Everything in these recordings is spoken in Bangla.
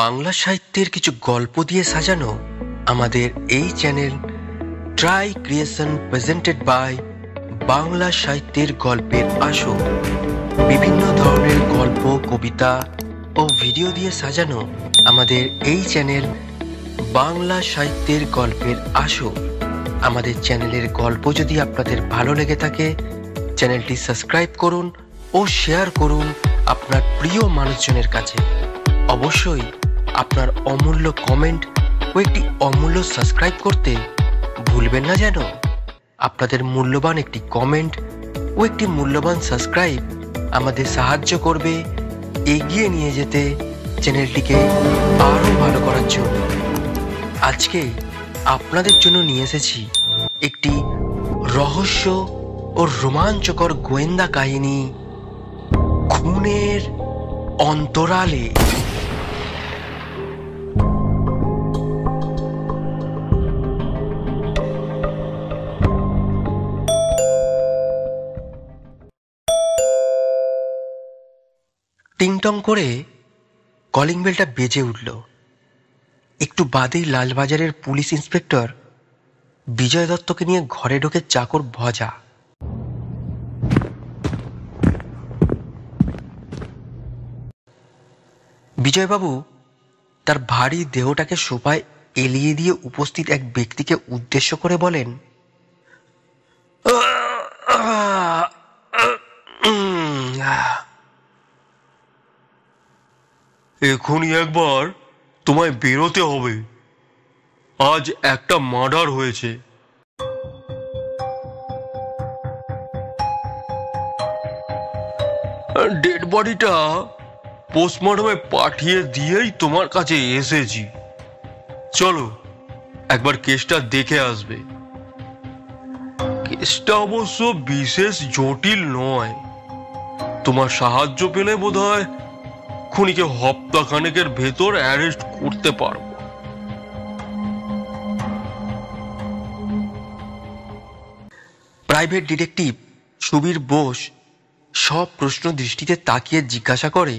বাংলা সাহিত্যের কিছু গল্প দিয়ে সাজানো আমাদের এই channel try creation presented by Bangla সাহিত্যের গল্পের আসর। বিভিন্ন ধরনের গল্প, কবিতা ও ভিডিও দিয়ে সাজানো আমাদের এই চ্যানেল বাংলা সাহিত্যের গল্পের আসর। আমাদের চ্যানেলের গল্প যদি আপনাদের ভালো লেগে থাকে, চ্যানেলটি সাবস্ক্রাইব করুন ও শেয়ার করুন আপনার প্রিয় মানুষজনের কাছে। অবশ্যই আপনার অমূল্য কমেন্ট ও একটি অমূল্য সাবস্ক্রাইব করতে ভুলবেন না যেন। আপনাদের মূল্যবান একটি কমেন্ট ও একটি মূল্যবান সাবস্ক্রাইব আমাদের সাহায্য করবে এগিয়ে নিয়ে যেতে চ্যানেলটিকে আরও ভালো করার জন্য। আজকে আপনাদের জন্য নিয়ে এসেছি একটি রহস্য ও রোমাঞ্চকর গোয়েন্দা কাহিনী, খুনের অন্তরালে। টিংটং করে কলিং বেলটা বেজে উঠল। একটু বাদেই লালবাজারের পুলিশ ইন্সপেক্টর বিজয় দত্তকে নিয়ে ঘরে ঢোকে চাকর ভজা। বিজয়বাবু তার ভারী দেহটাকে সোফায় এলিয়ে দিয়ে উপস্থিত এক ব্যক্তিকে উদ্দেশ্য করে বলেন, এখনই একবার তোমায় বেরোতে হবে। আজ একটা মার্ডার হয়েছে। ডেড বডিটা পোস্টমর্টমে পাঠিয়ে দিয়েই তোমার কাছে এসেছি। চলো একবার কেসটা দেখে আসবে। কেসটা অবশ্য বিশেষ জটিল নয়। তোমার সাহায্য পেলে বোধহয় খুনিকে হপ্তাখানেকের ভেতর অ্যারেস্ট করতে পারবো। প্রাইভেট ডিটেকটিভ সুবীর বোস সব প্রশ্ন দৃষ্টিতে তাকিয়ে জিজ্ঞাসা করে,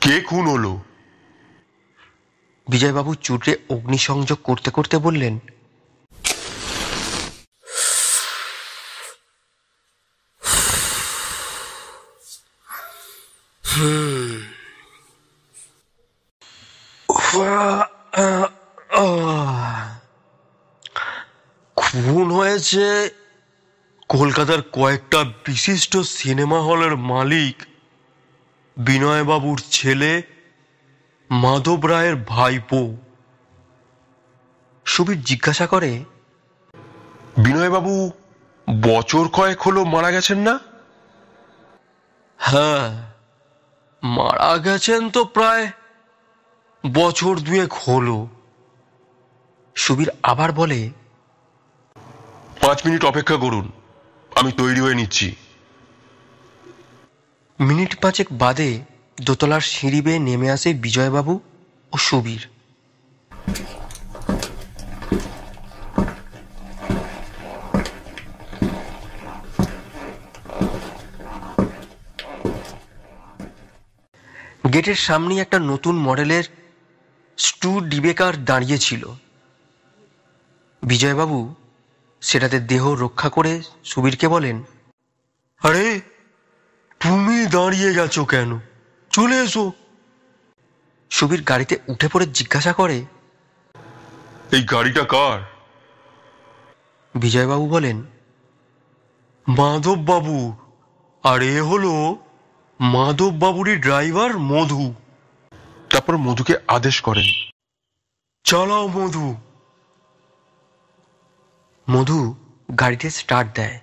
কে খুন হলো? বিজয়বাবু চুটে অগ্নিসংযোগ করতে করতে বললেন, খুন হয়েছে কলকাতার কয়েকটা বিশিষ্ট সিনেমা হলের মালিক বিনয়বাবুর ছেলে মাধব রায়ের ভাইপো। সুবীর জিজ্ঞাসা করে, বিনয়বাবু বছর কয়েক হলো মারা গেছেন না? হ্যাঁ, মারা গেছেন তো প্রায় বছর দুয়েক হলো। সুবীর আবার বলে, 5 মিনিট অপেক্ষা করুন, আমি তৈরি হয়ে নিচ্ছি। মিনিট 5 বাদে দোতলার সিঁড়ি বেয়ে নেমে আসে বিজয়বাবু ও সুবীর। গেটের সামনেই একটা নতুন মডেলের স্টুডিবেকার দাঁড়িয়ে ছিল। বিজয়বাবু সেটাতে দেহ রক্ষা করে সুবীরকে বলেন, আরে তুমি দাঁড়িয়ে গেছো কেন? চলে এসো। সুবীর গাড়িতে উঠে পড়ে জিজ্ঞাসা করে, এই গাড়িটা কার? বিজয়বাবু বলেন, মাধব বাবু। আর এ হলো মাধব বাবুরই ড্রাইভার মধু। তারপর মধুকে আদেশ করেন, চালাও মধু। মধু গাড়িতে স্টার্ট দেয়।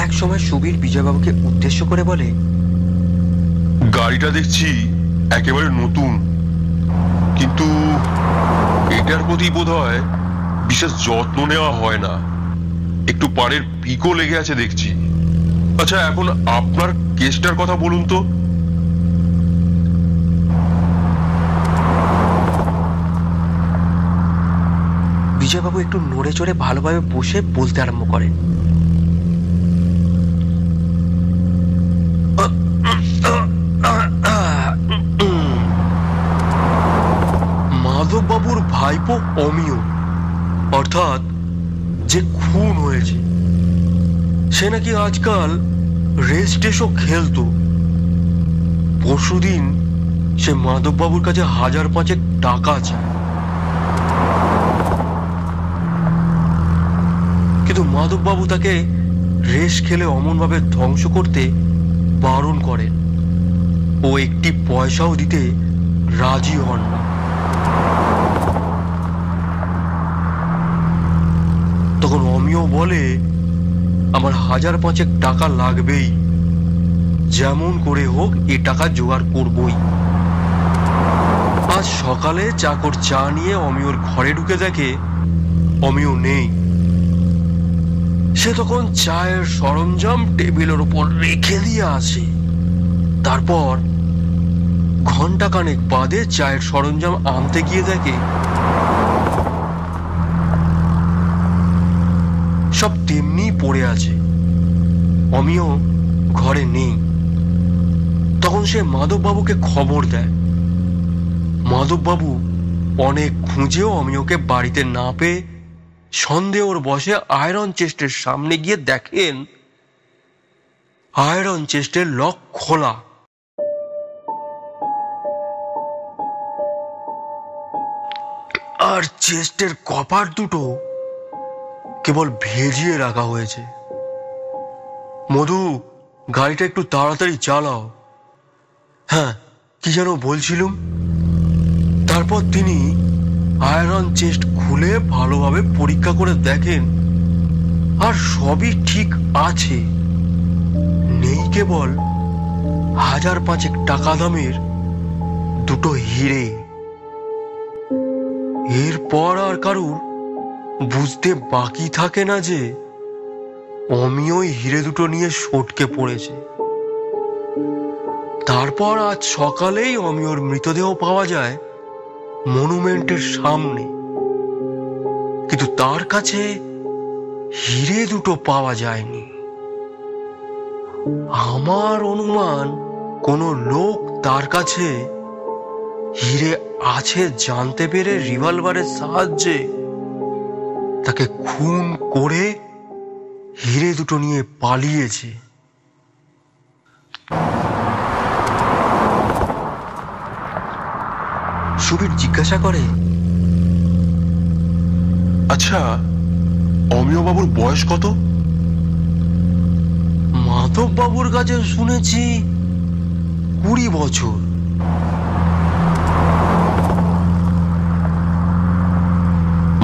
এক সময় সুবীর বিজয়বাবুকে উদ্দেশ্য করে বলে, গাড়িটা দেখছি একেবারে নতুন, কিন্তু এটার প্রতি বোধহয় বিশেষ যত্ন নেওয়া হয় না। একটু পাড়ের পিকও লেগে আছে দেখছি। আচ্ছা, এখন আপনার কেসটার কথা বলুন তো। বিজয়বাবু একটু নড়ে চড়ে ভালোভাবে বসে বলতে আরম্ভ করেন। মাধববাবুর ভাইপো অমিয়, অর্থাৎ যে খুন হয়েছে, সে নাকি আজকাল রেস টেসও খেলতো। পরশুদিন সে মাধববাবুর কাছে 1,000-5 টাকা চায়, কিন্তু মাধববাবু তাকে রেস খেলে অমনভাবে ধ্বংস করতে বারণ করেন। ও একটি পয়সাও দিতে রাজি হন না। তখন অমিয় বলে, আমার 1,000-5 টাকা লাগবেই, যেমন করে হোক এ টাকা জোগাড় করবই। আজ সকালে চাকর চা নিয়ে অমিয়র ঘরে ঢুকে দেখে অমিয় নেই। সে তখন চায়ের সরঞ্জাম টেবিলের উপর রেখে দিয়ে আসে। তারপর ঘন্টাখানেক বাদে চায়ের সরঞ্জাম আনতে গিয়ে দেখে সব তেমনি পড়ে আছে, অমিয় ঘরে নেই। তখন সে মাধববাবুকে খবর দেয়। মাধববাবু অনেক খুঁজেও অমিয়কে বাড়িতে না পেয়ে সন্দেহর বসে আয়রন চেস্টের সামনে গিয়ে দেখেন আয়রন চেস্টের লক খোলা। আর চেস্টের কপাট দুটো কেবল ভেজিয়ে রাখা হয়েছে। মধু, গাড়িটা একটু তাড়াতাড়ি চালাও। হ্যাঁ, কি যেন বলছিলুম। তারপর তিনি আয়রন চেস্ট খুলে ভালোভাবে পরীক্ষা করে দেখেন আর সবই ঠিক আছে। নেই কেবল 1,000-5 টাকা দামের দুটো হিরে। এরপর আর কারুর বুঝতে বাকি থাকে না যে অমিয় হিরে দুটো নিয়ে সটকে পড়েছে। তারপর আজ সকালেই অমিয়র মৃতদেহ পাওয়া যায় মনুমেন্টের সামনে, কিন্তু তার কাছে হিরে দুটো পাওয়া যায়নি। আমার অনুমান কোনো লোক তার কাছে হিরে আছে জানতে পেরে রিভলভারের সাহায্যে তাকে খুন করে হিরে দুটো নিয়ে পালিয়েছে। সুবীর জিজ্ঞাসা করে, আচ্ছা, অমিয় বাবুর বয়স কত? মাধববাবুর কাছে শুনেছি 20 বছর।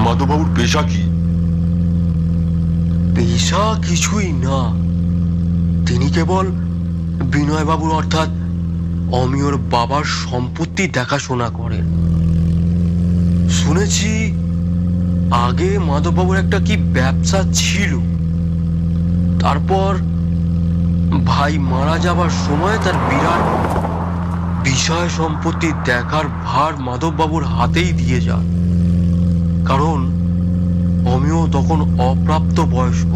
মাধববাবুর পেশা কি? পেশা কিছুই না, তিনি কেবল বিনয়বাবুর অর্থাৎ অমিয়র বাবার সম্পত্তি দেখাশোনা করেন। শুনেছি আগে মাধববাবুর একটা কি ব্যবসা ছিল, তারপর ভাই মারা যাবার সময় তার বিরাট বিষয় সম্পত্তি দেখার ভার মাধববাবুর হাতেই দিয়ে যান। কারণ অমিয় তখন অপ্রাপ্ত বয়স্ক,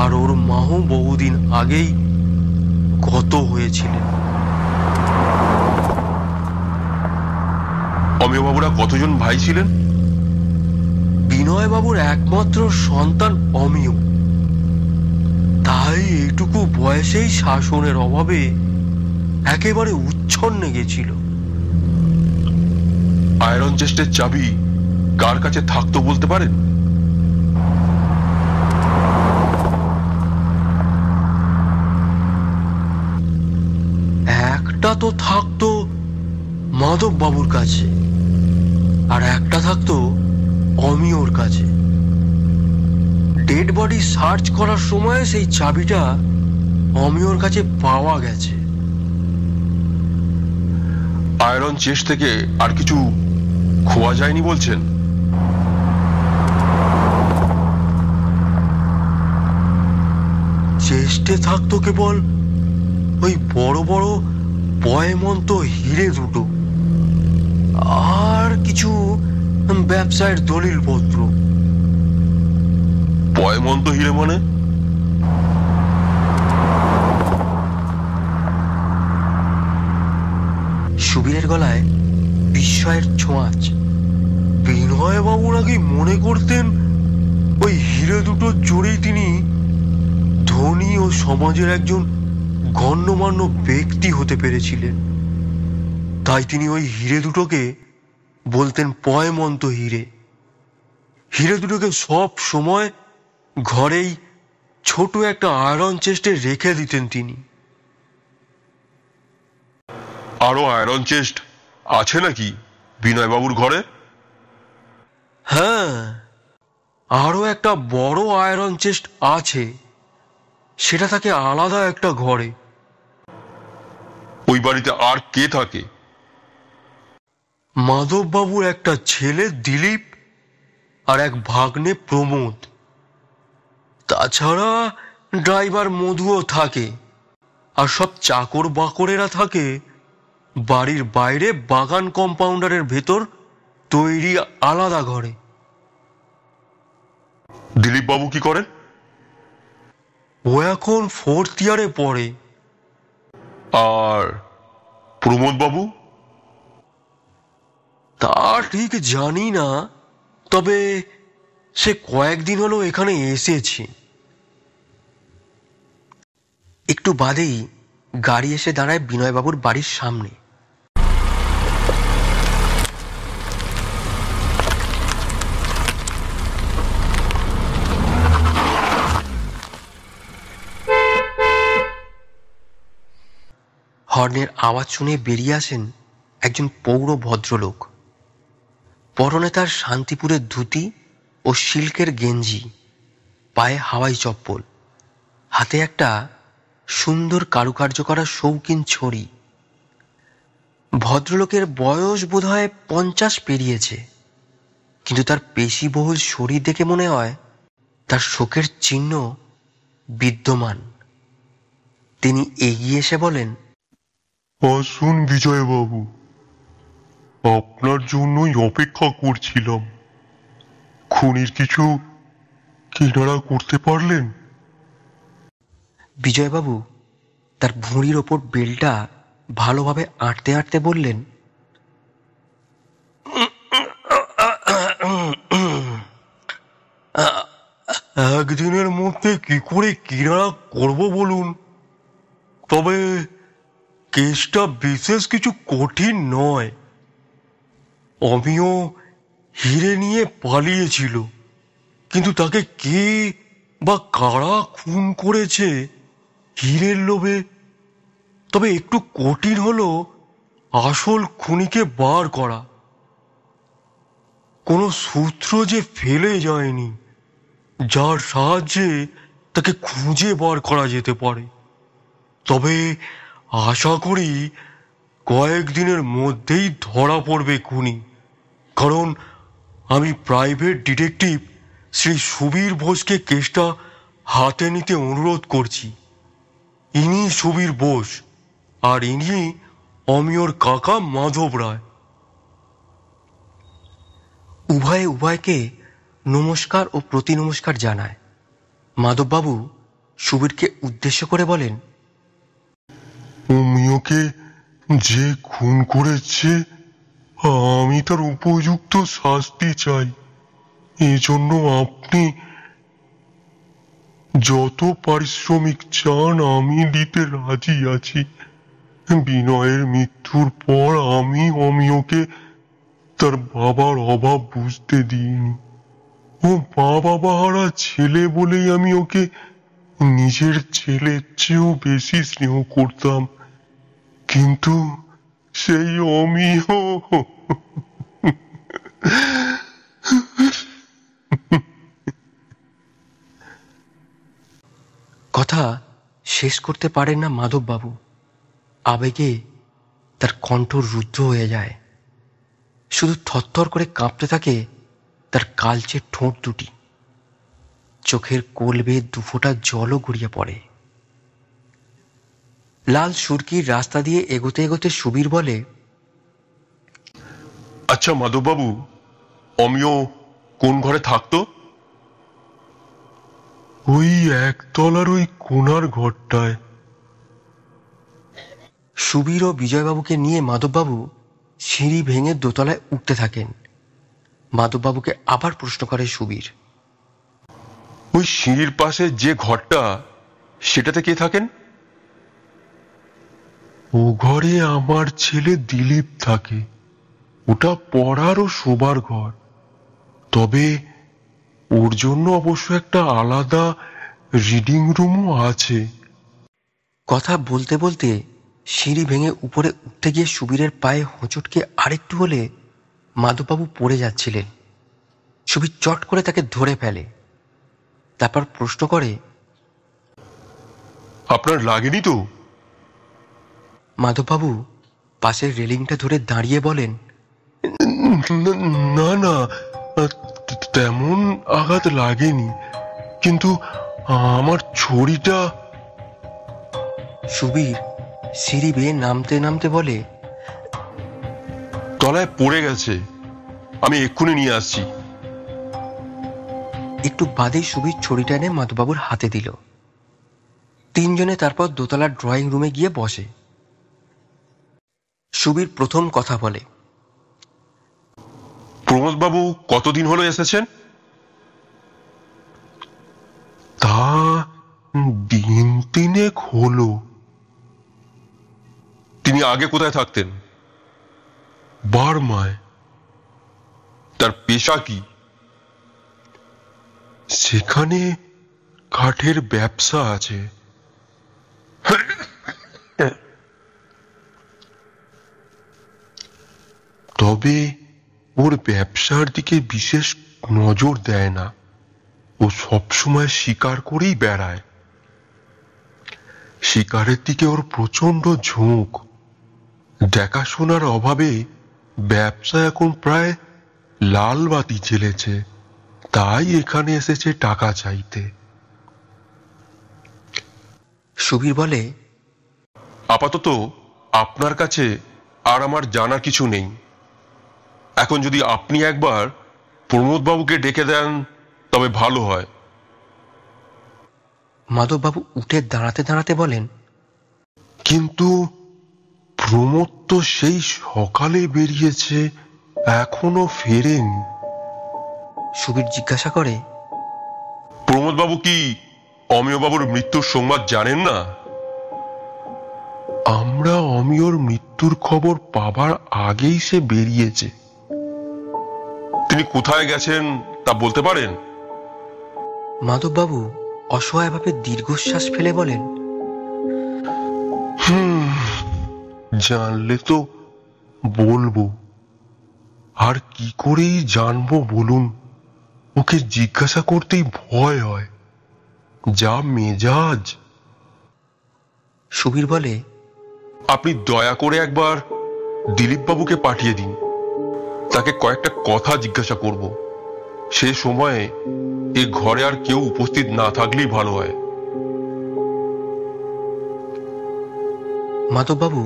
আর ওর মাও বহুদিন আগেই গত হয়েছিলেন। অমিয় বাবুরা কতজন ভাই ছিলেন? বিনয়বাবুর একমাত্র সন্তান অমিয়, তাই এইটুকু বয়সেই শাসনের অভাবে একেবারে উচ্ছন্নে গেছিল। আয়রন চেস্টের চাবি কার কাছে থাকতো বলতে পারেন? একটা তো থাকতো মাধববাবুর কাছে, আর একটা থাকতো অমিয়র কাছে। ডেড বডি সার্চ করার সময় সেই চাবিটা অমিয়র কাছে পাওয়া গেছে। আয়রন চেস্ট থেকে আর কিছু খোয়া যায়নি বলছেন? চেস্টে থাকতো কেবল ওই বড় বড় পয়মন্ত হিরে দুটো আর কিছু ব্যবসায়ের দলিলপত্র। পয়মন্ত হিরে মানে? সুবীরের গলায় বিস্ময়ের ছোঁয়াচ। বিনয় বাবু নাকি মনে করতেন ওই হিরে দুটোর জোরেই তিনি ধনী ও সমাজের একজন গণ্যমান্য ব্যক্তি হতে পেরেছিলেন। তাই তিনি ওই হিরে দুটোকে বলতেন পয়মন্ত হিরে। হিরে দুটোকে সব সময় ঘরেই ছোট একটা আয়রন চেস্টে রেখে দিতেন তিনি। আরো আয়রন চেস্ট আছে নাকি বিনয় বাবুর ঘরে? হ্যাঁ, আরো একটা বড় আয়রন চেস্ট আছে, সেটা থাকে আলাদা একটা ঘরে। ওই বাড়িতে আর কে থাকে? মাধব বাবুর একটা ছেলে দিলীপ আর এক ভাগ্নে প্রমোদ। তাছাড়া ড্রাইভার মধুও থাকে, আর সব চাকর বাকরেরা থাকে বাড়ির বাইরে বাগান কম্পাউন্ডারের ভেতর তৈরি আলাদা ঘরে। দিলীপ বাবু কি করেন? ও এখন 4th ইয়ারে পড়ে। আর প্রমোদ বাবু? তা ঠিক জানি না, তবে সে কয়েকদিন হলো এখানে এসেছে। একটু বাদেই গাড়ি এসে দাঁড়ায় বিনয়বাবুর বাড়ির সামনে। হর্নের আওয়াজ শুনে বেরিয়ে আসেন একজন পৌর ভদ্রলোক। পরনে তার শান্তিপুরের ধুতি ও সিল্কের গেঞ্জি, পায়ে হাওয়াই চপ্পল, হাতে একটা সুন্দর কারুকার্য করা শৌখিন ছড়ি। ভদ্রলোকের বয়স বোধহয় 50 পেরিয়েছে, কিন্তু তার পেশিবহুল শরীর দেখে মনে হয় তার শোকের চিহ্ন বিদ্যমান। তিনি এগিয়ে এসে বলেন, আসুন বিজয়বাবু, আপনার জন্যই অপেক্ষা করছিলাম। খুনির কিছু কিনারা করতে পারলেন? বিজয়বাবু তার ভুঁড়ির ওপর বেলটা ভালোভাবে আঁটতে আঁটতে বললেন, একদিনের মধ্যে কি করে কিনারা করব বলুন? তবে কেসটা বিশেষ কিছু কঠিন নয়। অমিয় হিরে নিয়ে পালিয়েছিল, কিন্তু তাকে কে বা কারা খুন করেছে হীরের লোভে, তবে একটু কঠিন হলো আসল খুনিকে বার করা। কোনো সূত্র যে ফেলে যায়নি যার সাহায্যে তাকে খুঁজে বার করা যেতে পারে। তবে আশা করি কয়েকদিনের মধ্যেই ধরা পড়বে খুনি, কারণ আমি প্রাইভেট ডিটেকটিভ শ্রী সুবীর বোসকে কেসটা হাতে নিতে অনুরোধ করছি। ইনি সুবীর বোস, আর ইনি অমিয়র কাকা মাধব রায়। উভয়ে উভয়কে নমস্কার ও প্রতি নমস্কার জানায়। মাধববাবু সুবীরকে উদ্দেশ্য করে বলেন, অমিয়কে যে খুন করেছে আমি তার উপযুক্ত শাস্তি চাই। এজন্য আপনি যত পারিশ্রমিক চান আমি দিতে রাজি আছি। বিনয়ের মৃত্যুর পর আমি অমিয়কে তার বাবার অভাব বুঝতে দিইনি। ও মা বাবা হারা ছেলে বলেই আমি ওকে নিজের ছেলের চেয়েও বেশি স্নেহ করতাম, কিন্তু সেই অমিয়। কথা শেষ করতে পারেন না মাধববাবু। আবেগে তার কণ্ঠ রুদ্ধ হয়ে যায়, শুধু থরথর করে কাঁপতে থাকে তার কালচে ঠোঁট দুটি। চোখের কোল বেয়ে দুফোঁটা জলও গড়িয়ে পড়ে। লাল সুরকির রাস্তা দিয়ে এগোতে এগোতে সুবীর বলে, আচ্ছা মাধববাবু, অমিয় কোন ঘরে থাকতো? ওই একতলার ওই কোণার ঘরটায়। সুবীর ও বিজয়বাবুকে নিয়ে মাধববাবু সিঁড়ি ভেঙে দোতলায় উঠতে থাকেন। মাধববাবুকে আবার প্রশ্ন করে সুবীর, ওই সিঁড়ির পাশে যে ঘরটা, সেটাতে কে থাকেন? ও ঘরে আমার ছেলে দিলীপ থাকে। ওটা পড়ার ও শোবার ঘর। তবে ওর জন্য অবশ্য একটা আলাদা রিডিং রুমও আছে। কথা বলতে বলতে সিঁড়ি ভেঙে উপরে উঠতে গিয়ে সুবীরের পায়ে হোঁচটকে আরেকটু হলে মাধববাবু পড়ে যাচ্ছিলেন। সুবীর চট করে তাকে ধরে ফেলে। তারপর প্রশ্ন করে, আপনার লাগেনি তো? মাধববাবু পাশের রেলিংটা ধরে দাঁড়িয়ে বলেন, না না, তেমন আঘাত লাগেনি, কিন্তু আমার ছড়িটা। সুবীর সিঁড়ি বেয়ে নামতে নামতে বলে, তলায় পড়ে গেছে, আমি এক্ষুনি নিয়ে আসছি। একটু বাদেই সুবীর ছড়িটা এনে মাধববাবুর হাতে দিল। তিনজনে তারপর দোতলার ড্রয়িং রুমে গিয়ে বসে। সুবীর প্রথম কথা বলে, প্রমোদবাবু কতদিন হলো এসেছেন? তা দিন তিনেক হলো। তিনি আগে কোথায় থাকতেন? বার্মায়। তার পেশা কি? সেখানে কাঠের ব্যবসা আছে। তবে ওর ব্যবসার দিকে বিশেষ নজর দেয় না। ও সবসময় শিকার করেই বেড়ায়। শিকারের দিকে ওর প্রচন্ড ঝোঁক। দেখাশোনার অভাবে ব্যবসা এখন প্রায় লাল বাতি জ্বেলেছে। তাই এখানে এসেছে টাকা চাইতে। সুবীর বলে, আপাতত আপনার কাছে আর আমার জানার কিছু নেই। এখন যদি আপনি একবার প্রমোদবাবুকে ডেকে দেন তবে ভালো হয়। মাধববাবু উঠে দাঁড়াতে দাঁড়াতে বলেন, কিন্তু প্রমোদ তো সেই সকালে বেরিয়েছে, এখনো ফেরেনি। সুবীর জিজ্ঞাসা করে, প্রমোদবাবু কি অমিয়বাবুর মৃত্যুর সংবাদ জানেন না? আমরা অমিয়র মৃত্যুর খবর পাবার আগেই সে বেরিয়েছে। তিনি কোথায় গেছেন তা বলতে পারেন? মাধববাবু অসহায়ভাবে দীর্ঘশ্বাস ফেলে বলেন, জানলে তো বলবো, আর কি করেই জানবো বলুন? ওকে জিজ্ঞাসা করতেই ভয় হয়, যা মেজাজ। সুবীর বলে, আপনি দয়া করে একবার দিলীপবাবুকে পাঠিয়ে দিন। তাকে কয়েকটা কথা জিজ্ঞাসা করব। সে সময়ে এ ঘরে আর কেউ উপস্থিত না থাকলেই ভালো হয়। মাধববাবু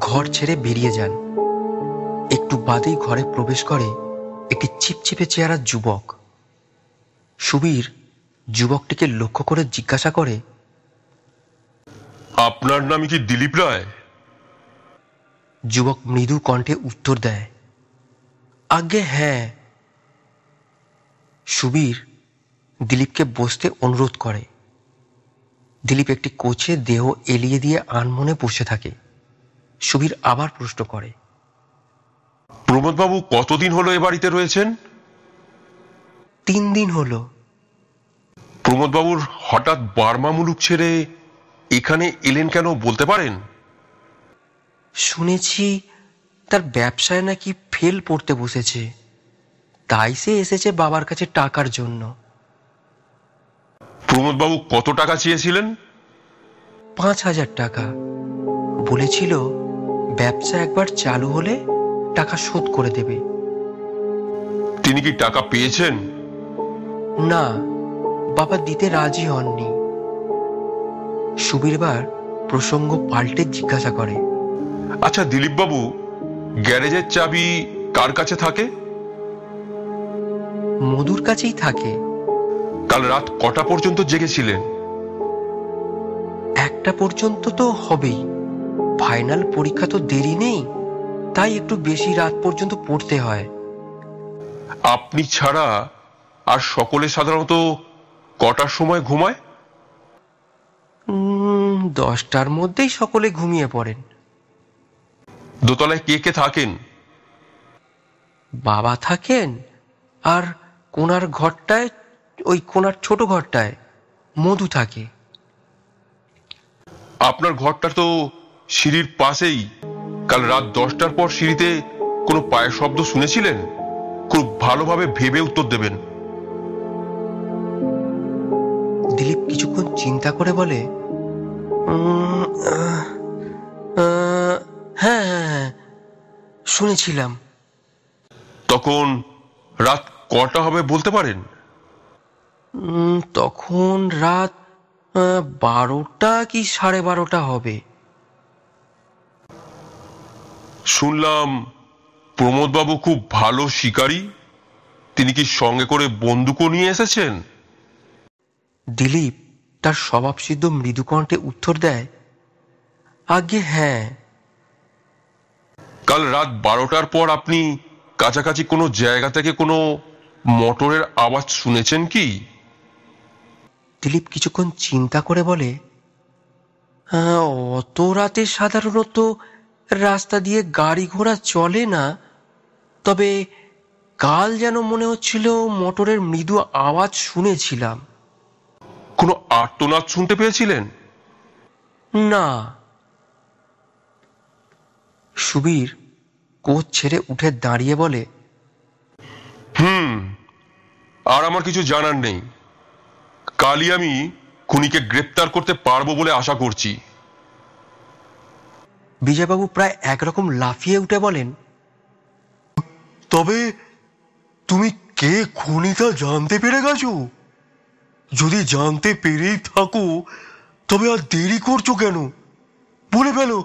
ঘর ছেড়ে বেরিয়ে যান। একটু বাদেই ঘরে প্রবেশ করে একটি চিপচিপে চেহারার যুবক। সুবীর যুবকটিকে লক্ষ্য করে জিজ্ঞাসা করে, আপনার নাম কি দিলীপ রায়? যুবক মৃদু কণ্ঠে উত্তর দেয়, আজ্ঞে হ্যাঁ। সুবীর দিলীপকে বসতে অনুরোধ করে। দিলীপ একটি কোচে দেহ এলিয়ে দিয়ে আনমনে বসে থাকে। সুবীর আবার প্রশ্ন করে, প্রমোদবাবু কতদিন হলো এ বাড়িতে রয়েছেন? 3 দিন হলো। প্রমোদবাবুর হঠাৎ বার্মা মুলুক ছেড়ে এখানে এলেন কেন বলতে পারেন? শুনেছি তার ব্যবসায় নাকি ফেল পড়তে বসেছে, তাই সে এসেছে বাবার কাছে টাকার জন্য। প্রমোদবাবু কত টাকা চেয়েছিলেন? 5,000 টাকা। বলেছিল ব্যবসা একবার চালু হলে টাকা শোধ করে দেবে। তিনি কি টাকা পেয়েছেন? না, বাবা দিতে রাজি হননি। সুবীর বার প্রসঙ্গ পাল্টে জিজ্ঞাসা করে, আচ্ছা দিলীপ বাবু, গ্যারেজের চাবি কার কাছে থাকে? মধুর কাছেই থাকে। কাল রাত কটা পর্যন্ত জেগেছিলেন? 1টা পর্যন্ত তো হবেই, ফাইনাল পরীক্ষা তো দেরি নেই, তাই একটু বেশি রাত পর্যন্ত পড়তে হয়। আপনি ছাড়া আর সকলে সাধারণত কটার সময় ঘুমায়? 10টার মধ্যেই সকলে ঘুমিয়ে পড়েন। দোতলায় কে কে থাকেন? বাবা থাকেন, আর কোনার ঘরটায়, ওই কোনার ছোট ঘরটায় মধু থাকে। আপনার ঘরটা তো সিঁড়ির পাশেই। কাল রাত 10টার পর সিঁড়িতে কোনো পায়ের শব্দ শুনেছিলেন? খুব ভালোভাবে ভেবে উত্তর দেবেন। দিলীপ কিছুক্ষণ চিন্তা করে বলে, হ্যাঁ হ্যাঁ হ্যাঁ, শুনেছিলাম। তখন রাত কটা হবে বলতে পারেন? তখন রাত 12টা কি 12:30 হবে। শুনলাম প্রমোদবাবু খুব ভালো শিকারী। তিনি কি সঙ্গে করে বন্দুকও নিয়ে এসেছেন? দিলীপ তার স্বভাবসিদ্ধ মৃদুকণ্ঠে উত্তর দেয়, আজ্ঞে হ্যাঁ। কাল রাত 12টার পর আপনি কাছাকাছি কোনো জায়গা থেকে কোনো মোটরের আওয়াজ শুনেছেন কি? দিলীপ কিছুক্ষণ চিন্তা করে বলে, অত রাতে সাধারণত রাস্তা দিয়ে গাড়ি ঘোড়া চলে না, তবে কাল যেন মনে হচ্ছিল মোটরের মৃদু আওয়াজ শুনেছিলাম। কোনো আর্তনাদ শুনতে পেয়েছিলেন? না। সুবীর কোচ ছেড়ে উঠে দাঁড়িয়ে বলে, আর আমার কিছু জানার নেই। কালই আমি খুনিকে গ্রেপ্তার করতে পারবো বলে আশা করছি। বিজয়বাবু প্রায় একরকম লাফিয়ে উঠে বলেন, তবে তুমি কে খুনি তা জানতে পেরে গেছো? যদি জানতে পেরেই থাকো, তবে আর দেরি করছো কেন? বলে ফেলো,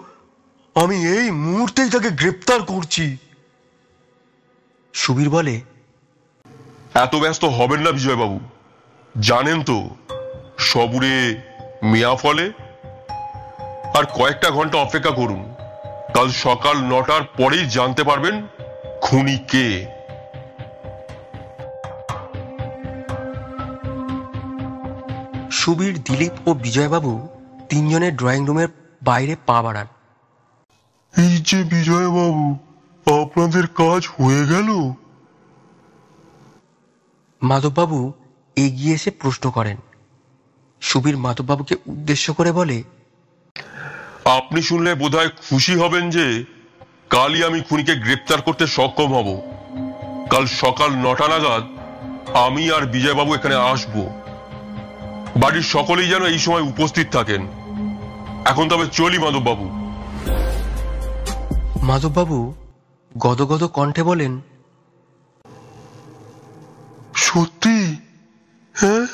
আমি এই মুহূর্তেই তাকে গ্রেপ্তার করছি। সুবীর বলে, এত ব্যস্ত হবেন না বিজয়বাবু। জানেন তো সবুরে মিয়া ফলে। আর কয়েকটা ঘন্টা অপেক্ষা করুন। কাল সকাল 9টার পরেই জানতে পারবেন খুনি কে। সুবীর, দিলীপ ও বিজয়বাবু তিনজনের ড্রয়িং রুমের বাইরে পা বাড়ান। এই যে বিজয়বাবু, আপনাদের কাজ হয়ে গেল? মাধববাবু এগিয়ে এসে প্রশ্ন করেন। সুবীর মাধববাবুকে উদ্দেশ্য করে বলে, আপনি শুনলে বোধহয় খুশি হবেন যে কালই আমি খুনিকে গ্রেপ্তার করতে সক্ষম হব। কাল সকাল 9টা নাগাদ আমি আর বিজয়বাবু এখানে আসব। বাড়ির সকলেই যেন এই সময় উপস্থিত থাকেন। এখন তবে চলি মাধববাবু। মাধববাবু গদগদ কণ্ঠে বলেন, সত্যি? হ্যাঁ,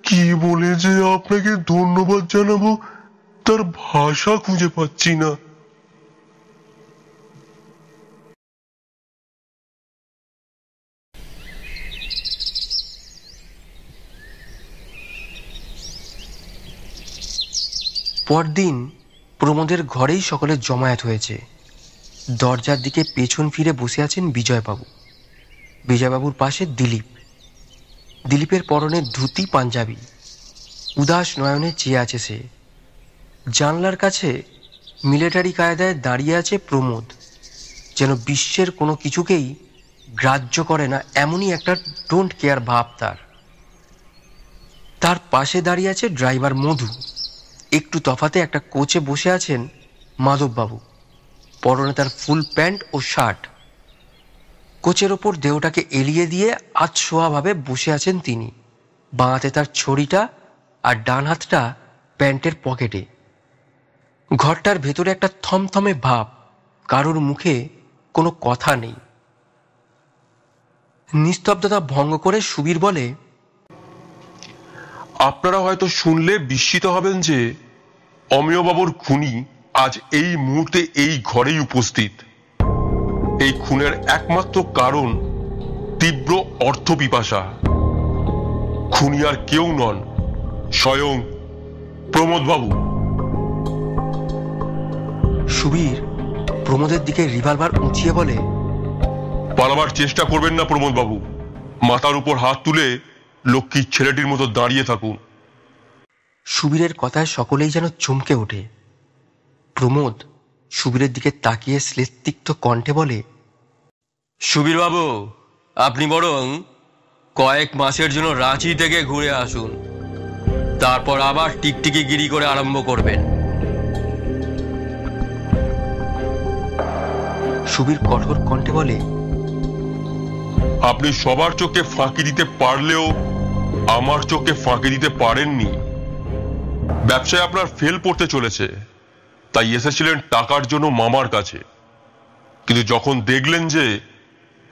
কি বলে যে আপনাকে ধন্যবাদ জানাবো তার ভাষা খুঁজে পাচ্ছি না। পরদিন প্রমোদের ঘরেই সকলে জমায়েত হয়েছে। দরজার দিকে পেছন ফিরে বসে আছেন বিজয়বাবু। বিজয়বাবুর পাশে দিলীপ। দিলীপের পরনে ধুতি পাঞ্জাবি, উদাস নয়নে চেয়ে আছে সে। জানলার কাছে মিলিটারি কায়দায় দাঁড়িয়ে আছে প্রমোদ, যেন বিশ্বের কোনো কিছুকেই গ্রাহ্য করে না, এমনই একটা ডোন্ট কেয়ার ভাব তার। তার পাশে দাঁড়িয়ে আছে ড্রাইভার মধু। একটু তফাতে একটা কোচে বসে আছেন মাধববাবু, পরনে তার ফুল প্যান্ট ও শার্ট। কোচের ওপর দেহটাকে এলিয়ে দিয়ে আধশোয়াভাবে বসে আছেন তিনি। বাঁ হাতে তার ছড়িটা আর ডান হাতটা প্যান্টের পকেটে। ঘরটার ভেতরে একটা থমথমে ভাব, কারোর মুখে কোনো কথা নেই। নিস্তব্ধতা ভঙ্গ করে সুবীর বলে, আপনারা হয়তো শুনলে বিস্মিত হবেন যে অমিয়বাবুর খুনি আজ এই মুহূর্তে এই ঘরেই উপস্থিত। এই খুনের একমাত্র কারণ তীব্র অর্থ পিপাসা। খুনি আর কেউ নন, স্বয়ং প্রমোদবাবু। সুবীর প্রমোদের দিকে রিভলভার উঁচিয়ে বলে, পালাবার চেষ্টা করবেন না প্রমোদবাবু। মাথার উপর হাত তুলে লক্ষ্মীর ছেলেটির মতো দাঁড়িয়ে থাকুন। সুবীরের কথায় সকলেই যেন চমকে ওঠে। প্রমোদ সুবীরের দিকে তাকিয়ে শ্লেষতিক্ত কণ্ঠে বলে, সুবীর বাবু, আপনি বরং কয়েক মাসের জন্য রাঁচি থেকে ঘুরে আসুন, তারপর আবার টিকটিকি গিরি করে আরম্ভ করবেন। সুবীর কঠোর কণ্ঠে বলে, আপনি সবার চোখে ফাঁকি দিতে পারলেও আমার চোখে ফাঁকি দিতে পারেননি। ব্যবসায় আপনার ফেল পড়তে চলেছে, তাই এসেছিলেন টাকার জন্য মামার কাছে। কিন্তু যখন দেখলেন যে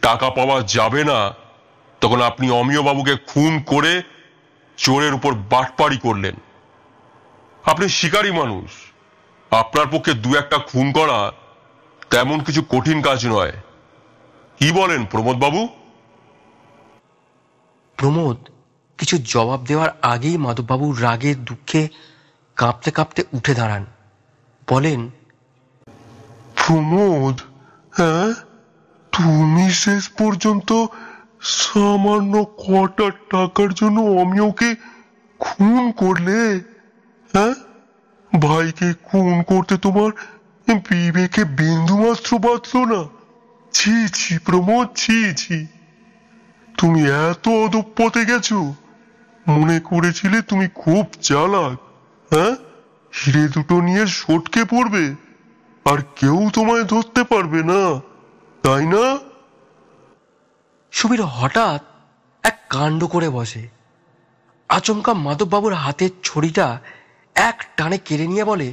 টাকা পাওয়া যাবে না, তখন আপনি অমিয়বাবুকে খুন করে চোরের উপর বাটপাড়ি করলেন। আপনি শিকারী মানুষ, আপনার পক্ষে দু একটা খুন করা তেমন কিছু কঠিন কাজ নয়। কি বলেন প্রমোদবাবু? প্রমোদ কিছু জবাব দেওয়ার আগেই মাধববাবু রাগে দুঃখে কাঁপতে কাঁপতে উঠে দাঁড়ান। বলেন, প্রমোদ, হ্যাঁ, তুমি শেষ পর্যন্ত সামান্য কটা টাকার জন্য অমিয়কে খুন করলে? হ্যাঁ, ভাইকে খুন করতে তোমার বিবেকে বিন্দু মাত্র বাঁচল না? ছি ছি প্রমোদ, ছি ছি। তুমি এত অধঃপথে গেছো? মনে করেছিলে তুমি খুব চালাক, হ্যাঁ, হিরে দুটো নিয়ে সটকে পড়বে আর কেউ তোমায় ধরতে পারবে না, তাই না? সুবীর হঠাৎ এক কাণ্ড করে বসে। আচমকা মাধববাবুর হাতের ছড়িটা এক টানে কেড়ে নিয়ে বলে,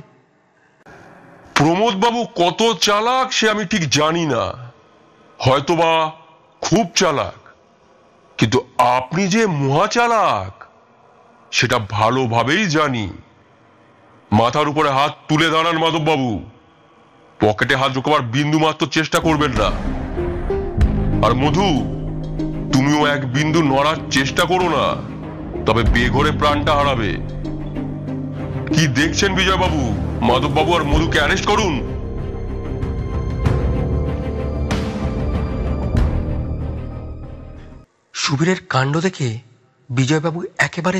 প্রমোদবাবু কত চালাক সে আমি ঠিক জানি না, হয়তোবা খুব চালাক, কিন্তু আপনি যে মহা চালাক সেটা ভালোভাবেই জানি। মাথার উপরে হাত তুলে দাঁড়ান মাধববাবু, পকেটে হাত ঢোকাবার বিন্দু মাত্র চেষ্টা করবেন না। আর মধু, তুমিও এক বিন্দু নড়ার চেষ্টা করো না, তবে বেঘরে প্রাণটা হারাবে। কি দেখছেন বিজয়বাবু? মাধববাবু আর মধুকে অ্যারেস্ট করুন। সুবীরের কাণ্ড দেখে বিজয়বাবু একেবারে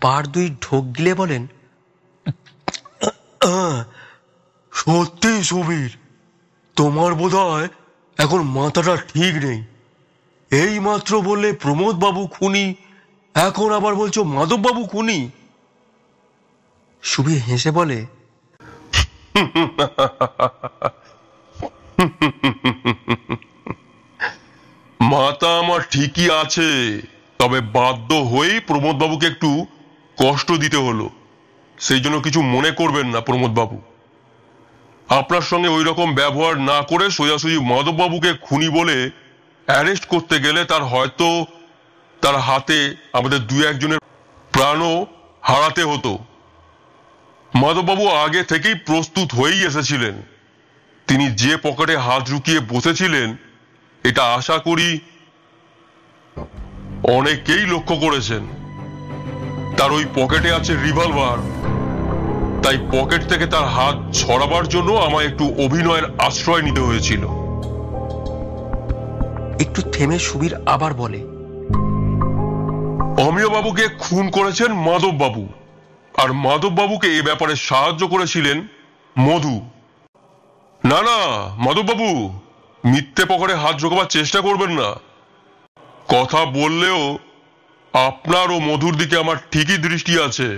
বার দুই ঢোক গিলে বলেন, সত্যি সুবীর, তোমার বোধহয় এখন মাথাটা ঠিক নেই। এই মাত্র বললে প্রমোদ বাবু খুনি, এখন আবার বলছো মাধববাবু খুনি। সুবীর হেসে বলে, মাথা আমার ঠিকই আছে, তবে বাধ্য হয়েই প্রমোদবাবুকে একটু কষ্ট দিতে হলো। সেই জন্য কিছু মনে করবেন না প্রমোদবাবু। আপনার সঙ্গে ওই রকম ব্যবহার না করে সোজাসুজি মাধববাবুকে খুনি বলে অ্যারেস্ট করতে গেলে তার হাতে আমাদের দু একজনের প্রাণও হারাতে হতো। মাধববাবু আগে থেকেই প্রস্তুত হয়েই এসেছিলেন। তিনি যে পকেটে হাত ঢুকিয়ে বসেছিলেন, এটা আশা করি অনেকেই লক্ষ্য করেছেন। তার ওই পকেটে আছে রিভলভার, তাই পকেট থেকে তার হাত ছড়াবার জন্য আমায় একটু অভিনয়ের আশ্রয় নিতে হয়েছিল। একটু থেমে সুবীর আবার বলে, অমিয়বাবুকে খুন করেছেন মাধববাবু, আর মাধববাবুকে এ ব্যাপারে সাহায্য করেছিলেন মধু। না না মাধববাবু, মিথ্যে পকেটে হাত ঢোকাবার চেষ্টা করবেন না। কথা বললেও আপনার ও মধুর দিকে আমার ঠিকই দৃষ্টি আছে।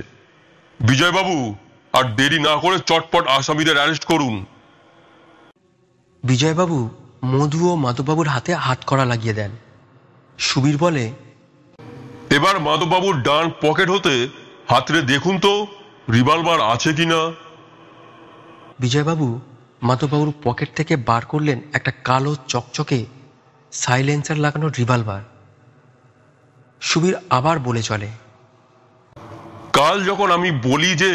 বিজয়বাবু, আর দেরি না করে চটপট আসামিদের অ্যারেস্ট করুন। বিজয়বাবু মধু ও মাধববাবুর হাতে হাত করা লাগিয়ে দেন। সুবীর বলে, এবার মাধববাবুর ডান পকেট হতে হাতরে দেখুন তো রিভলভার আছে কিনা। বিজয়বাবু মাধববাবুর পকেট থেকে বার করলেন একটা কালো চকচকে সাইলেন্সার লাগানো রিভলভার। সুবীর আবার বলে চলে, কাল যখন আমি বলি যে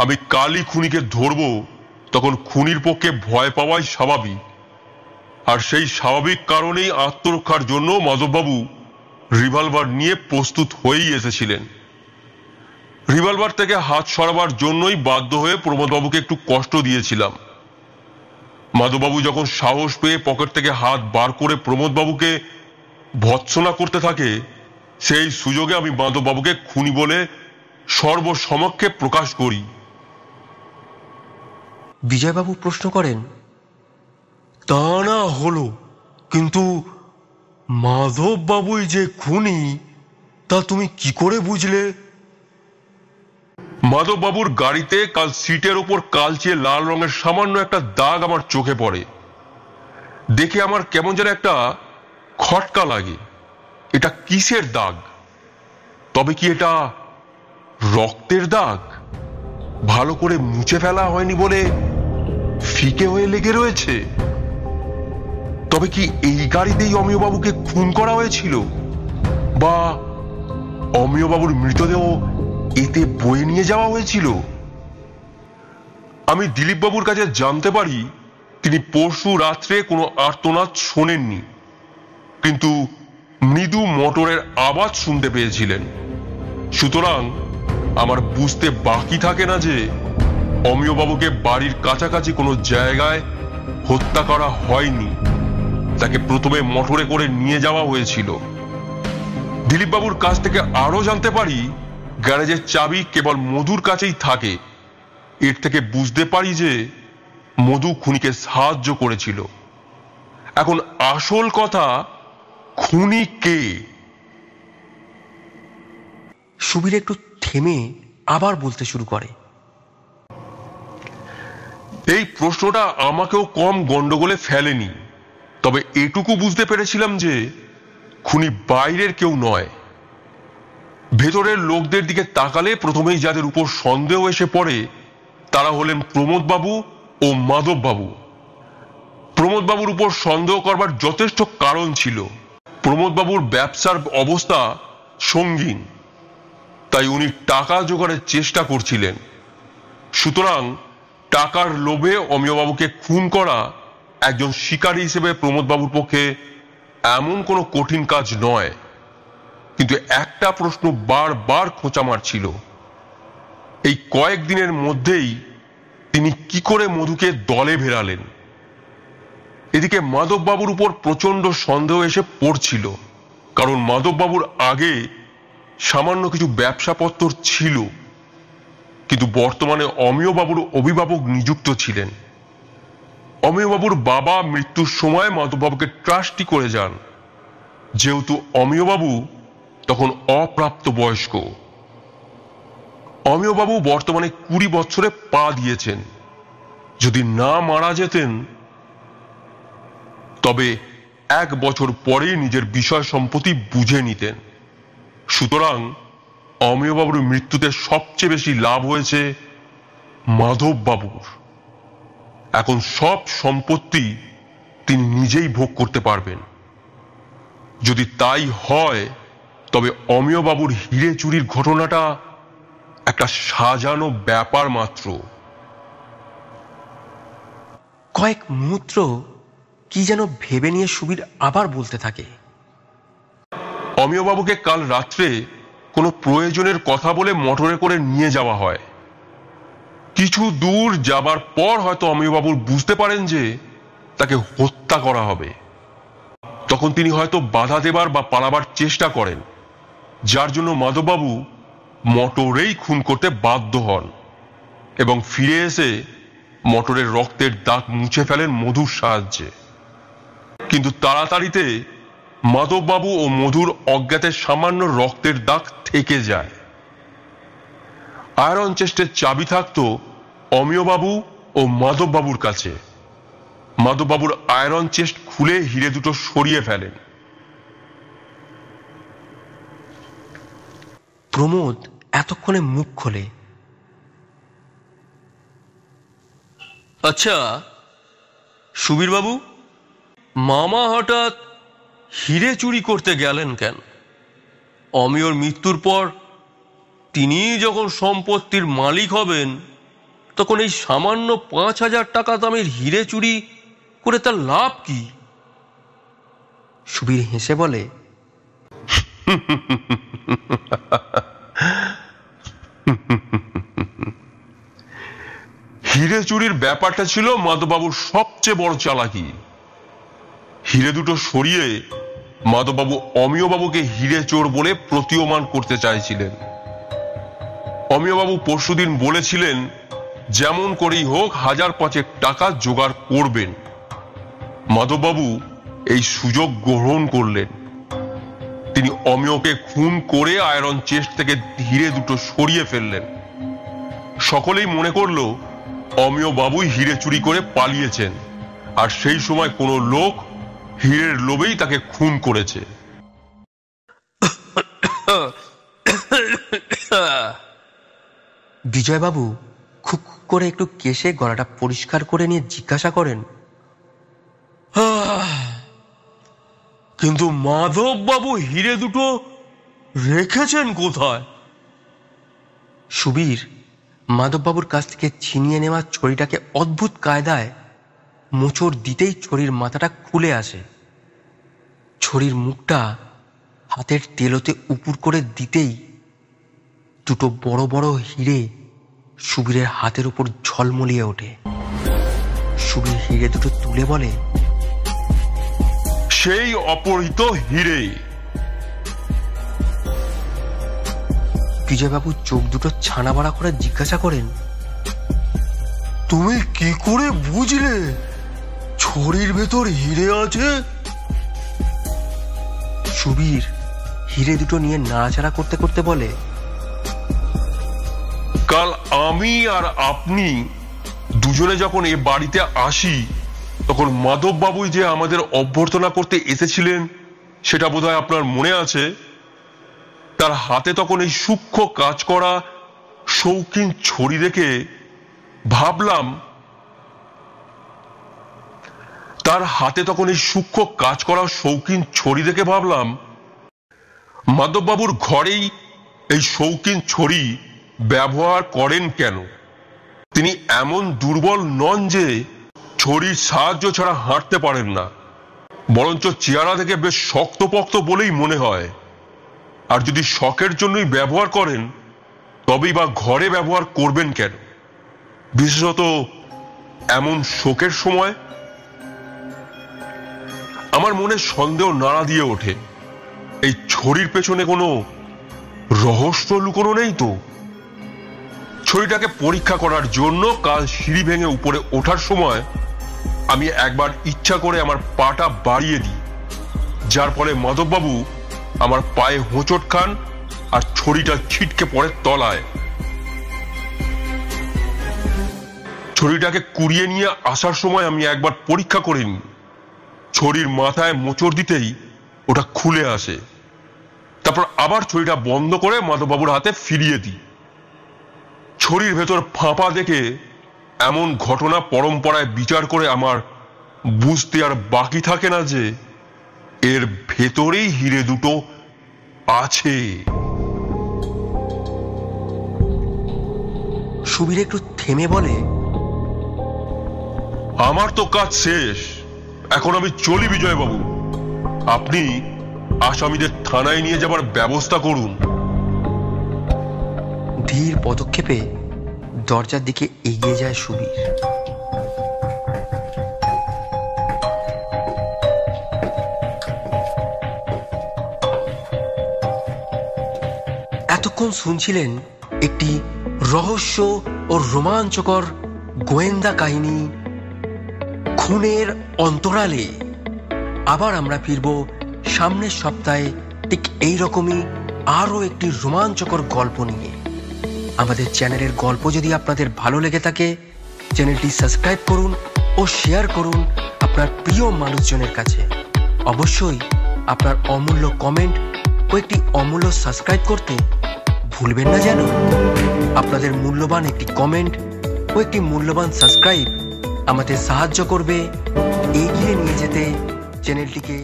আমি কালই খুনিকে ধরব, তখন খুনির পক্ষে ভয় পাওয়াই স্বাভাবিক। আর সেই স্বাভাবিক কারণেই আত্মরক্ষার জন্য মাধববাবু রিভলভার নিয়ে প্রস্তুত হয়েই এসেছিলেন। রিভলভার থেকে হাত সরাবার জন্যই বাধ্য হয়ে প্রমোদবাবুকে একটু কষ্ট দিয়েছিলাম। মাধববাবু যখন সাহস পেয়ে পকেট থেকে হাত বার করে প্রমোদবাবুকে ভৎসনা করতে থাকে, সেই সুযোগে আমি মাধববাবুকে খুনি বলে সর্বসমক্ষে প্রকাশ করি। বিজয়বাবু প্রশ্ন করেন, তা না হলো, কিন্তু মাধববাবুই যে খুনি তা তুমি কি করে বুঝলে? মাধববাবুর গাড়িতে কাল সিটের ওপর কালচে লাল রঙের সামান্য একটা দাগ আমার চোখে পড়ে। দেখে আমার কেমন যেন একটা খটকা লাগে। এটা কিসের দাগ? তবে কি এটা রক্তের দাগ? ভালো করে মুছে ফেলা হয়নি বলে ফিকে হয়ে লেগে রয়েছে? তবে কি এই গাড়িতেই অমিয়বাবুকে খুন করা হয়েছিল, বা অমিয়বাবুর মৃতদেহ এতে বয়ে নিয়ে যাওয়া হয়েছিল? আমি দিলীপবাবুর কাছে জানতে পারি তিনি পরশু রাত্রে কোনো আর্তনাদ শোনেননি, কিন্তু মৃদু মোটরের আওয়াজ শুনতে পেয়েছিলেন। সুতরাং আমার বুঝতে বাকি থাকে না যে অমিয়বাবুকে বাড়ির কাছাকাছি কোনো জায়গায় হত্যা করা হয়নি, তাকে প্রথমে মোটরে করে নিয়ে যাওয়া হয়েছিল। দিলীপবাবুর কাছ থেকে আরো জানতে পারি গ্যারেজের চাবি কেবল মধুর কাছেই থাকে। এর থেকে বুঝতে পারি যে মধু খুনিকে সাহায্য করেছিল। এখন আসল কথা, খুনি কে? সুবীর একটু থেমে আবার বলতে শুরু করে, এই প্রশ্নটা আমাকেও কম গন্ডগোলে ফেলেনি। তবে এটুকু বুঝতে পেরেছিলাম যে খুনি বাইরের কেউ নয়। ভেতরের লোকদের দিকে তাকালে প্রথমেই যাদের উপর সন্দেহ এসে পড়ে তারা হলেন প্রমোদবাবু ও মাধববাবু। প্রমোদবাবুর উপর সন্দেহ করবার যথেষ্ট কারণ ছিল। প্রমোদবাবুর ব্যবসার অবস্থা সঙ্গীন, তাই উনি টাকা জোগাড়ের চেষ্টা করছিলেন। সুতরাং টাকার লোভে অমিয়বাবুকে খুন করা একজন শিকারী হিসেবে প্রমোদবাবুর পক্ষে এমন কোনো কঠিন কাজ নয়। কিন্তু একটা প্রশ্ন বারবার খোঁচা মারছিল, এই কয়েকদিনের মধ্যেই তিনি কি করে মধুকে দলে ভেড়ালেন? এদিকে মাধববাবুর উপর প্রচন্ড সন্দেহ এসে পড়ছিল, কারণ মাধববাবুর আগে সামান্য কিছু ব্যবসাপত্র ছিল, কিন্তু বর্তমানে অমিয়বাবুর অভিভাবক নিযুক্ত ছিলেন। অমিয়বাবুর বাবা মৃত্যুর সময় মাধববাবুকে ট্রাস্টি করে যান, যেহেতু অমিয়বাবু তখন অপ্রাপ্ত বয়স্ক। অমিয়বাবু বর্তমানে 20 বছরে পা দিয়েছেন। যদি না মারা যেতেন তবে 1 বছর পরেই নিজের বিষয় সম্পত্তি বুঝে নিতেন। সুতরাং অমিয়বাবুর মৃত্যুতে সবচেয়ে বেশি লাভ হয়েছে মাধববাবুর। এখন সব সম্পত্তি তিনি নিজেই ভোগ করতে পারবেন। যদি তাই হয় তবে অমিয়বাবুর হিরে চুরির ঘটনাটা একটা সাজানো ব্যাপার মাত্র। কয়েক মুহূর্ত কি যেন ভেবে নিয়ে সুবীর আবার বলতে থাকে, অমিয়বাবুকে কাল রাত্রে কোনো প্রয়োজনের কথা বলে মোটরে করে নিয়ে যাওয়া হয়। কিছু দূর যাবার পর হয়তো অমিয়বাবুর বুঝতে পারেন যে তাকে হত্যা করা হবে। তখন তিনি হয়তো বাধা দেবার বা পালাবার চেষ্টা করেন, যার জন্য মাধববাবু মোটরেই খুন করতে বাধ্য হন এবং ফিরে এসে মোটরের রক্তের দাগ মুছে ফেলেন মধুর সাহায্যে। কিন্তু তাড়াতাড়িতে মাধববাবু ও মধুর অজ্ঞাতে সামান্য রক্তের দাগ থেকে যায়। আয়রন চেস্টের চাবি থাকতো অমিয়বাবু ও মাধববাবুর কাছে। মাধববাবুর আয়রন চেস্ট খুলে হিরে দুটো সরিয়ে ফেলেন। প্রমোদ এতক্ষণে মুখ খোলে, আচ্ছা সুবীরবাবু, মামা হঠাৎ হিরে চুরি করতে গেলেন কেন? অমিয়র মৃত্যুর পর তিনি যখন সম্পত্তির মালিক হবেন তখন এই সামান্য 5,000 টাকা দামের হিরে চুরি করে তার লাভ কি? সুবীর হেসে বলে, হিরে চুরির ব্যাপারটা ছিল মাধববাবুর সবচেয়ে বড় চালাকি। হিরে দুটো সরিয়ে মাধববাবু অমিয়বাবুকে হিরে চোর বলে প্রতীয়মান করতে চাইছিলেন। অমিয়বাবু পরশুদিন বলেছিলেন যেমন করেই হোক 1,500 টাকা জোগাড় করবেন। মাধববাবু এই সুযোগ গ্রহণ করলেন। তিনি অমিয়কে খুন করে আয়রন চেস্ট থেকে হিরে দুটো সরিয়ে ফেললেন। সকলেই মনে করলো অমিয় বাবুই হিরে চুরি করে পালিয়েছেন, আর সেই সময় কোনো লোক হীরের লোভেই তাকে খুন করেছে। বিজয়বাবু খুব করে একটু কেশে গলাটা পরিষ্কার করে নিয়ে জিজ্ঞাসা করেন, কিন্তু মাধববাবু হিরে দুটো রেখেছেন কোথায়? সুবীর মাধববাবুর কাছ থেকে ছিনিয়ে নেওয়া ছড়িটাকে অদ্ভুত কায়দায় মোচড় দিতেই ছড়ির মাথাটা খুলে আসে। ছড়ির মুখটা হাতের তেলোতে উপুর করে দিতেই দুটো বড় বড় হিরে সুবীরের হাতের উপর ঝলমলিয়ে ওঠে। সুবীর হিরে দুটো তুলে বলে, সেই অপহৃত হিরে। বিজয়বাবু চোখ দুটো ছানা বাড়া করে জিজ্ঞাসা করেন, তুমি কি করে বুঝলে ছড়ির ভেতর হিরে আছে? সুবীর হিরে দুটো নিয়ে নাড়াচাড়া করতে করতে বলে, কাল আমি আর আপনি দুজনে যখন এ বাড়িতে আসি তখন মাধববাবুই যে আমাদের অভ্যর্থনা করতে এসেছিলেন সেটা বোধহয় আপনার মনে আছে। তার হাতে তখন এই সূক্ষ্ম কাজ করা শৌখিন ছড়ি দেখে ভাবলাম মাধববাবুর ঘরেই এই শৌখিন ছড়ি ব্যবহার করেন কেন? তিনি এমন দুর্বল নন যে ছড়ির সাহায্য ছাড়া হাঁটতে পারেন না, বরঞ্চ চেহারা থেকে বেশ শক্তপোক্ত বলেই মনে হয়। আর যদি শখের জন্যই ব্যবহার করেন তবেই বা ঘরে ব্যবহার করবেন কেন, বিশেষত এমন শোকের সময়? আমার মনে সন্দেহ নাড়া দিয়ে ওঠে, এই ছড়ির পেছনে কোনো রহস্য লুকোনো নেই তো? ছড়িটাকে পরীক্ষা করার জন্য কাল সিঁড়ি ভেঙে উপরে ওঠার সময় আমি একবার ইচ্ছা করে আমার পাটা বাড়িয়ে দিই, যার ফলে মাধববাবু আমার পায়ে হোঁচট খান আর ছড়িটা ছিটকে পড়ে তলায়। ছড়িটাকে কুড়িয়ে নিয়ে আসার সময় আমি একবার পরীক্ষা করে নিই। ছড়ির মাথায় মোচড় দিতেই ওটা খুলে আসে। তারপর আবার ছড়িটা বন্ধ করে মাধববাবুর হাতে ফিরিয়ে দিই। ছড়ির ভেতর ফাঁপা দেখে এমন ঘটনা পরম্পরায় বিচার করে আমার বুঝতে আর বাকি থাকে না যে এর ভেতরেই হিরে দুটো আছে। সুবীর একটু থেমে বলে, আমার তো কাজ শেষ, এখন আমি চলি বিজয়বাবু। আপনি আসামিদের থানায় নিয়ে যাবার ব্যবস্থা করুন। ধীর পদক্ষেপে দরজার দিকে এগিয়ে যায় সুবীর। এতক্ষণ শুনছিলেন একটি রহস্য ও রোমাঞ্চকর গোয়েন্দা কাহিনী, খুনের অন্তরালে। আবার আমরা ফিরব সামনের সপ্তাহে ঠিক এইরকমই আরো একটি রোমাঞ্চকর গল্প নিয়ে। আমাদের চ্যানেলের গল্প যদি আপনাদের ভালো লেগে থাকে, চ্যানেলটি সাবস্ক্রাইব করুন ও শেয়ার করুন আপনার প্রিয় মানুষজনের কাছে। অবশ্যই আপনার অমূল্য কমেন্ট ও একটি অমূল্য সাবস্ক্রাইব করতে ভুলবেন না যেন। আপনাদের মূল্যবান একটি কমেন্ট ও একটি মূল্যবান সাবস্ক্রাইব আমাদের সাহায্য করবে এগিয়ে নিয়ে যেতে চ্যানেলটিকে।